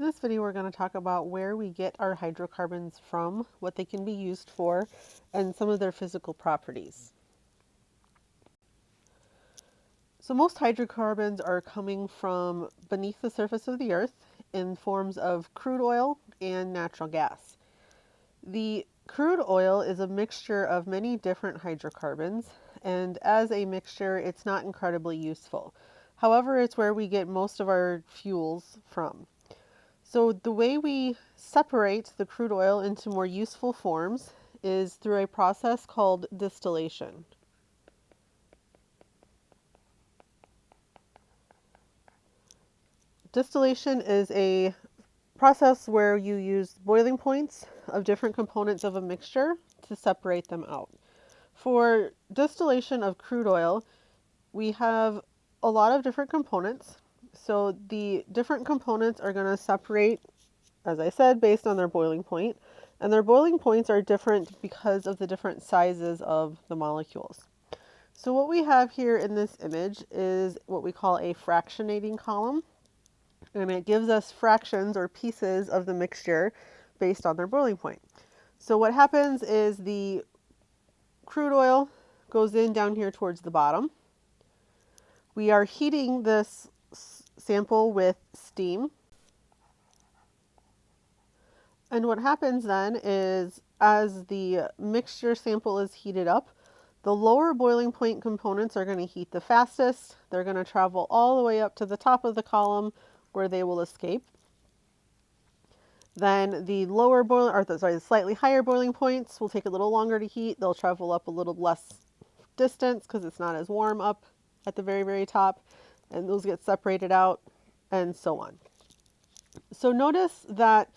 this video, we're going to talk about where we get our hydrocarbons from, what they can be used for, and some of their physical properties. So most hydrocarbons are coming from beneath the surface of the earth in forms of crude oil and natural gas. The crude oil is a mixture of many different hydrocarbons, and as a mixture, it's not incredibly useful. However, it's where we get most of our fuels from. So the way we separate the crude oil into more useful forms is through a process called distillation. Distillation is a process where you use boiling points of different components of a mixture to separate them out. For distillation of crude oil, we have a lot of different components. So the different components are going to separate, as I said, based on their boiling point. And their boiling points are different because of the different sizes of the molecules. So what we have here in this image is what we call a fractionating column. And it gives us fractions or pieces of the mixture based on their boiling point. So what happens is the crude oil goes in down here towards the bottom. We are heating this sample with steam. And what happens then is as the mixture sample is heated up, the lower boiling point components are going to heat the fastest. They're going to travel all the way up to the top of the column where they will escape. Then the the slightly higher boiling points will take a little longer to heat. They'll travel up a little less distance because it's not as warm up at the very, very top. And those get separated out and so on. So notice that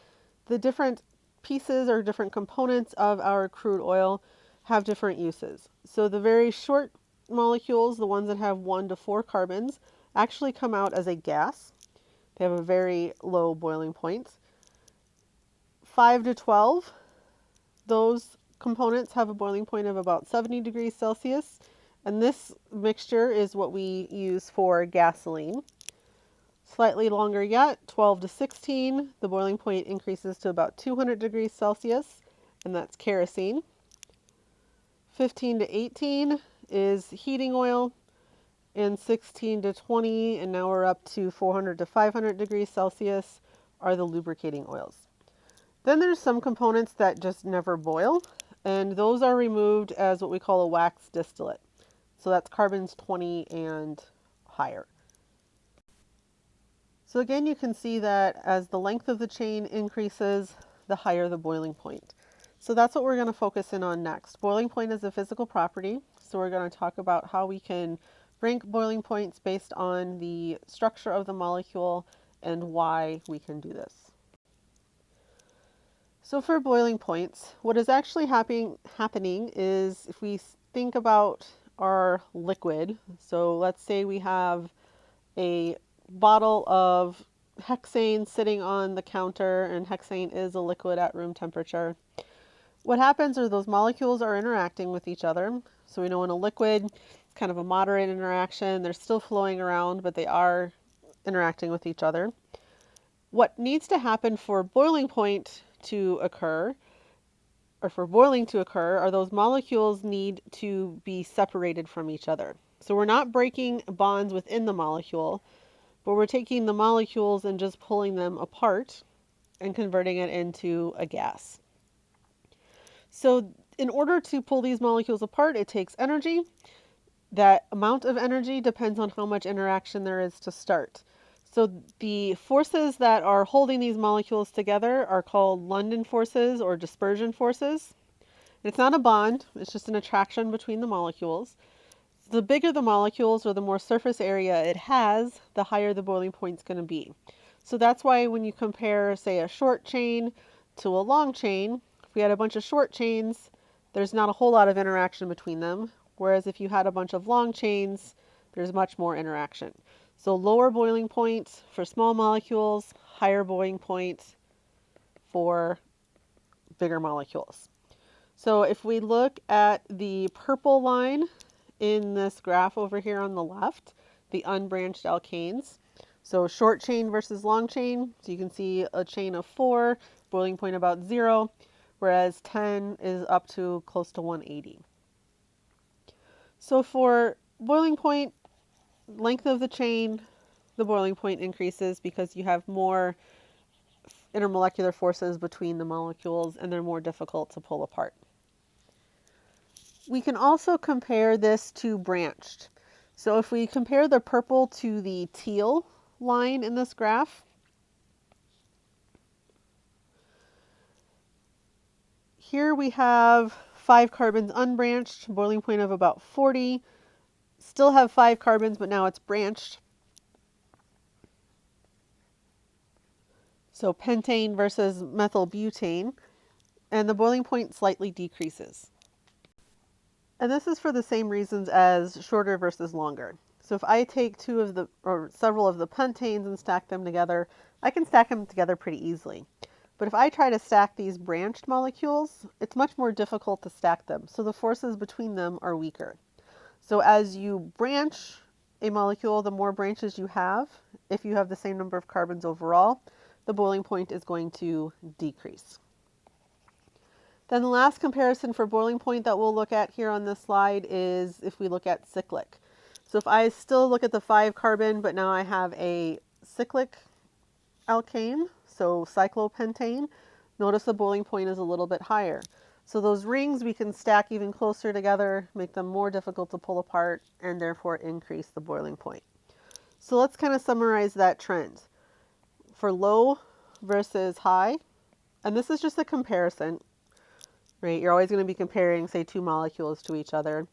the different pieces or different components of our crude oil have different uses. So the very short molecules, the ones that have 1 to 4 carbons, actually come out as a gas. They have a very low boiling point. 5 to 12, those components have a boiling point of about 70 degrees Celsius, and this mixture is what we use for gasoline. Slightly longer yet, 12 to 16, the boiling point increases to about 200 degrees Celsius, and that's kerosene. 15 to 18 is heating oil, and 16 to 20, and now we're up to 400 to 500 degrees Celsius, are the lubricating oils. Then there's some components that just never boil, and those are removed as what we call a wax distillate. So that's carbons 20 and higher. So again, you can see that as the length of the chain increases, the higher the boiling point. So that's what we're going to focus in on next. Boiling point is a physical property. So we're going to talk about how we can rank boiling points based on the structure of the molecule and why we can do this. So for boiling points, what is actually happening is if we think about our liquid, so let's say we have a bottle of hexane sitting on the counter, and hexane is a liquid at room temperature. What happens are those molecules are interacting with each other. So we know in a liquid, it's kind of a moderate interaction. They're still flowing around, but they are interacting with each other. What needs to happen for boiling point to occur, or for boiling to occur, are those molecules need to be separated from each other. So we're not breaking bonds within the molecule, but we're taking the molecules and just pulling them apart and converting it into a gas. So in order to pull these molecules apart, it takes energy. That amount of energy depends on how much interaction there is to start. So the forces that are holding these molecules together are called London forces or dispersion forces. It's not a bond, it's just an attraction between the molecules. The bigger the molecules or the more surface area it has, the higher the boiling point is going to be. So that's why when you compare, say, a short chain to a long chain, if we had a bunch of short chains, there's not a whole lot of interaction between them. Whereas if you had a bunch of long chains, there's much more interaction. So lower boiling point for small molecules, higher boiling point for bigger molecules. So if we look at the purple line in this graph over here on the left, the unbranched alkanes. So short chain versus long chain. So you can see a chain of 4, boiling point about 0, whereas 10 is up to close to 180. So for boiling point, length of the chain, the boiling point increases because you have more intermolecular forces between the molecules and they're more difficult to pull apart. We can also compare this to branched. So if we compare the purple to the teal line in this graph, here we have 5 carbons unbranched, boiling point of about 40. Still have 5 carbons, but now it's branched. So pentane versus methylbutane, and the boiling point slightly decreases. And this is for the same reasons as shorter versus longer. So if I take several of the pentanes and stack them together, I can stack them together pretty easily. But if I try to stack these branched molecules, it's much more difficult to stack them. So the forces between them are weaker. So as you branch a molecule, the more branches you have, if you have the same number of carbons overall, the boiling point is going to decrease. Then the last comparison for boiling point that we'll look at here on this slide is if we look at cyclic. So if I still look at the 5 carbon, but now I have a cyclic alkane, so cyclopentane, notice the boiling point is a little bit higher. So those rings we can stack even closer together, make them more difficult to pull apart, and therefore increase the boiling point. So let's kind of summarize that trend. For low versus high, and this is just a comparison, right? You're always going to be comparing, say, 2 molecules to each other.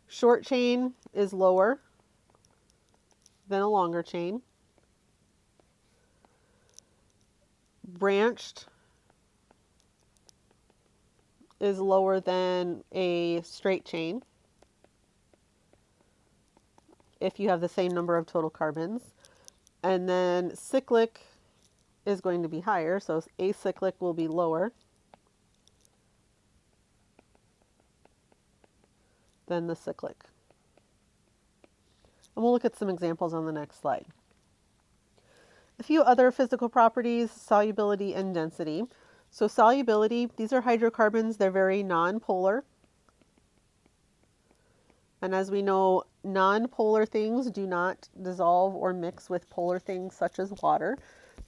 Short chain is lower than a longer chain. Branched is lower than a straight chain if you have the same number of total carbons. And then cyclic is going to be higher, so acyclic will be lower than the cyclic. And we'll look at some examples on the next slide. A few other physical properties, solubility and density. So solubility, these are hydrocarbons, they're very nonpolar. And as we know, nonpolar things do not dissolve or mix with polar things such as water.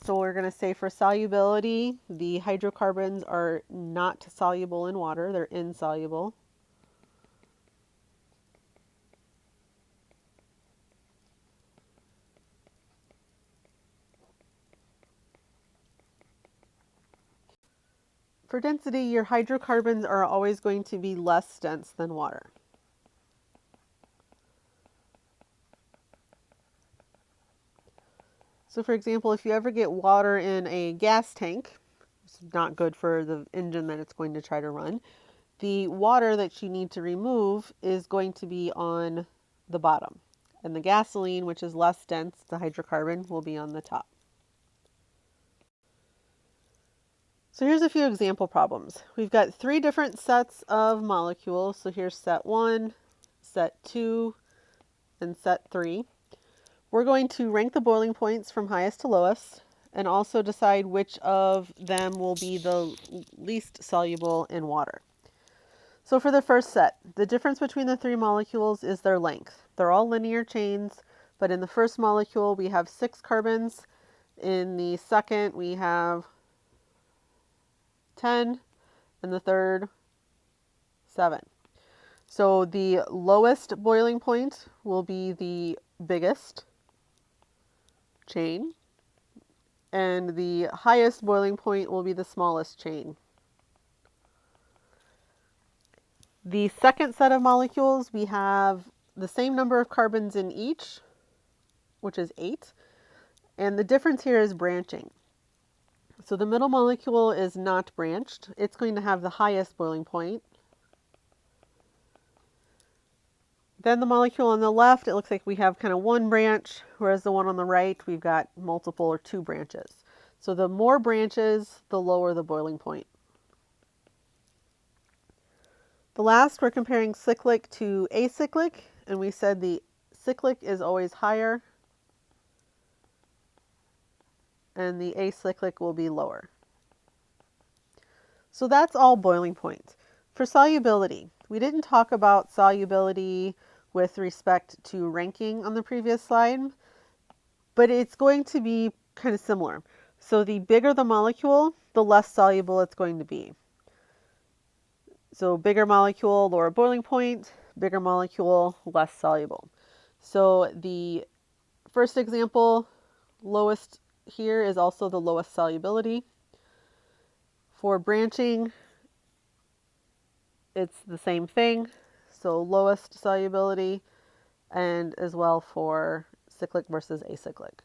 So we're going to say for solubility, the hydrocarbons are not soluble in water, they're insoluble. For density, your hydrocarbons are always going to be less dense than water. So for example, if you ever get water in a gas tank, it's not good for the engine that it's going to try to run, the water that you need to remove is going to be on the bottom. And the gasoline, which is less dense, the hydrocarbon, will be on the top. So here's a few example problems. We've got 3 different sets of molecules. So here's set 1, set 2, and set 3. We're going to rank the boiling points from highest to lowest and also decide which of them will be the least soluble in water. So for the first set, the difference between the 3 molecules is their length. They're all linear chains, but in the first molecule we have 6 carbons. In the second we have 10, and the third 7. So the lowest boiling point will be the biggest chain, and the highest boiling point will be the smallest chain. The second set of molecules, we have the same number of carbons in each, which is 8, and the difference here is branching. So the middle molecule is not branched. It's going to have the highest boiling point. Then the molecule on the left, it looks like we have kind of 1 branch, whereas the one on the right, we've got multiple or 2 branches. So the more branches, the lower the boiling point. The last, we're comparing cyclic to acyclic, and we said the cyclic is always higher and the acyclic will be lower. So that's all boiling point. For solubility, we didn't talk about solubility with respect to ranking on the previous slide, but it's going to be kind of similar. So the bigger the molecule, the less soluble it's going to be. So bigger molecule, lower boiling point, bigger molecule, less soluble. So the first example, lowest here is also the lowest solubility. For branching, it's the same thing. So lowest solubility, and as well for cyclic versus acyclic.